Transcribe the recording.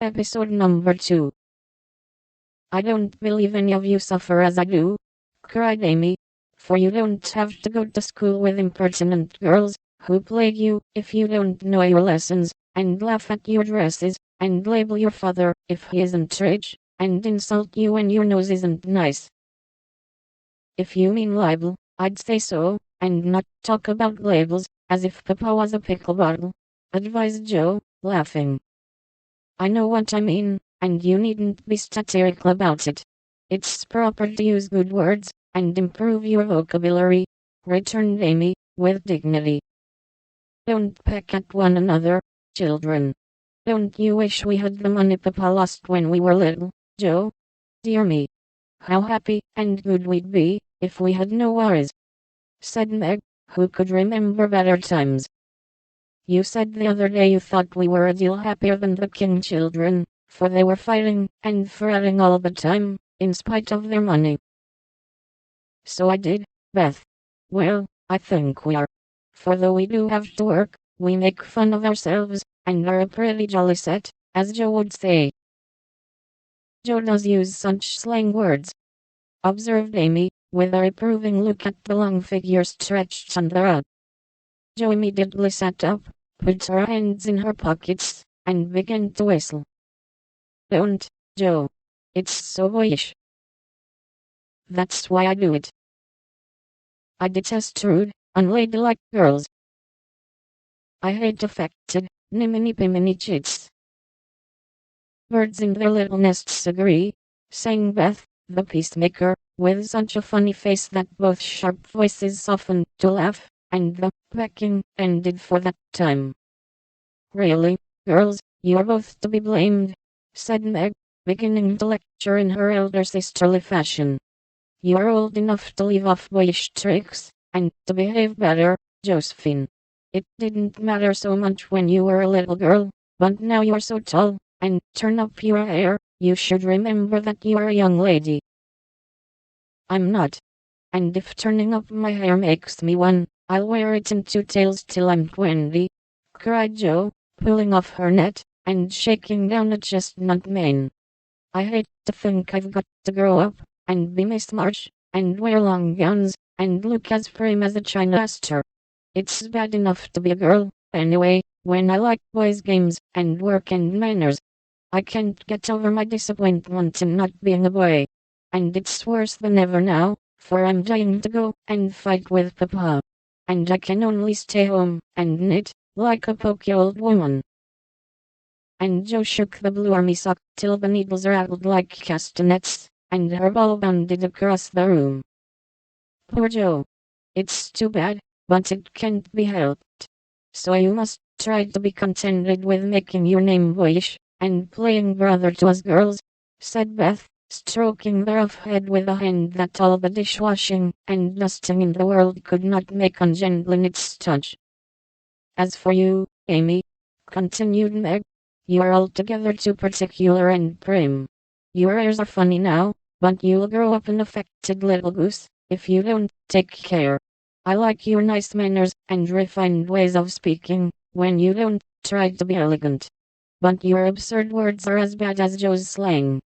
Episode number 2. I don't believe any of you suffer as I do, cried Amy, for you don't have to go to school with impertinent girls, who plague you if you don't know your lessons, and laugh at your dresses, and label your father if he isn't rich, and insult you when your nose isn't nice. If you mean libel, I'd say so, and not talk about labels, as if Papa was a pickle bottle, advised Joe, laughing. I know what I mean, and you needn't be satirical about it. It's proper to use good words, and improve your vocabulary, returned Amy, with dignity. Don't peck at one another, children. Don't you wish we had the money Papa lost when we were little, Joe? Dear me. How happy and good we'd be, if we had no worries, said Meg, who could remember better times. You said the other day you thought we were a deal happier than the King children, for they were fighting and fretting all the time, in spite of their money. So I did, Beth. Well, I think we are. For though we do have to work, we make fun of ourselves, and are a pretty jolly set, as Joe would say. Joe does use such slang words, observed Amy, with a reproving look at the long figure stretched on the rug. Joe immediately sat up, put her hands in her pockets, and began to whistle. Don't, Joe. It's so boyish. That's why I do it. I detest rude, unladylike girls. I hate affected, niminy-piminy chits. Birds in their little nests agree, sang Beth, the peacemaker, with such a funny face that both sharp voices softened to laugh, and the pecking ended for that time. Really, girls, you are both to be blamed, said Meg, beginning to lecture in her elder sisterly fashion. You are old enough to leave off boyish tricks, and to behave better, Josephine. It didn't matter so much when you were a little girl, but now you're so tall, and turn up your hair, you should remember that you are a young lady. I'm not. And if turning up my hair makes me one, I'll wear it in 2 tails till I'm 20, cried Joe, pulling off her net, and shaking down a chestnut mane. I hate to think I've got to grow up, and be Miss March, and wear long gowns, and look as prim as a China aster. It's bad enough to be a girl, anyway, when I like boys' games, and work and manners. I can't get over my disappointment in not being a boy. And it's worse than ever now, for I'm dying to go and fight with Papa. And I can only stay home and knit, like a poky old woman. And Joe shook the blue army sock till the needles rattled like castanets, and her ball bounded across the room. Poor Joe. It's too bad, but it can't be helped. So you must try to be contented with making your name boyish, and playing brother to us girls, said Beth, stroking the rough head with a hand that all the dishwashing and dusting in the world could not make ungentle in its touch. As for you, Amy, continued Meg, you are altogether too particular and prim. Your airs are funny now, but you'll grow up an affected little goose, if you don't take care. I like your nice manners and refined ways of speaking, when you don't try to be elegant. But your absurd words are as bad as Joe's slang.